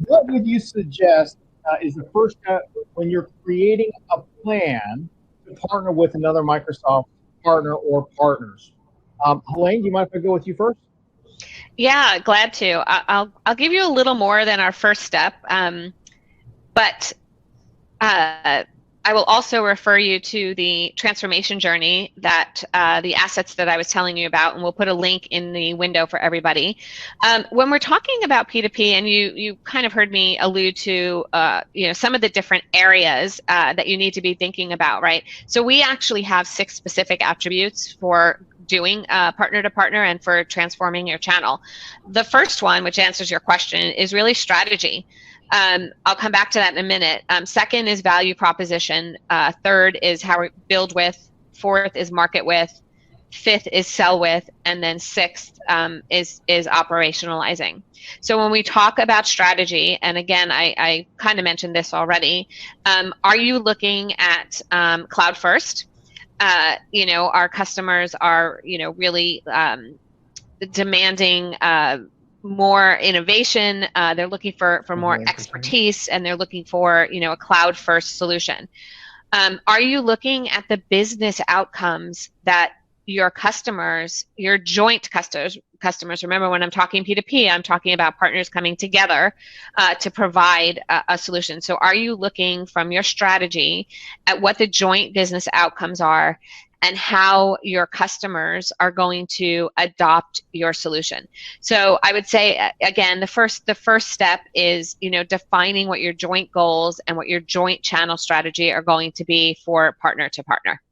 What would you suggest is the first step when you're creating a plan to partner with another Microsoft partner or partners? Helane, do you mind if I go with you first? Yeah, glad to. I'll give you a little more than our first step, but uh, I will also refer you to the transformation journey that the assets that I was telling you about, and we'll put a link in the window for everybody. When we're talking about P2P, and you kind of heard me allude to some of the different areas that you need to be thinking about, right? So we actually have 6 specific attributes for doing partner to partner and for transforming your channel. The first one, which answers your question, is really strategy. I'll come back to that in a minute. Second is value proposition. Third is how we build with. Fourth is market with. Fifth is sell with, and then sixth is operationalizing. So when we talk about strategy, and again, I kind of mentioned this already, are you looking at cloud first? Our customers are really demanding more innovation. They're looking for more expertise, and they're looking for a cloud first solution. Are you looking at the business outcomes that your customers, your joint customers, remember when I'm talking P2P, I'm talking about partners coming together to provide a solution. So are you looking from your strategy at what the joint business outcomes are and how your customers are going to adopt your solution? So I would say again, the first step is defining what your joint goals and what your joint channel strategy are going to be for partner to partner.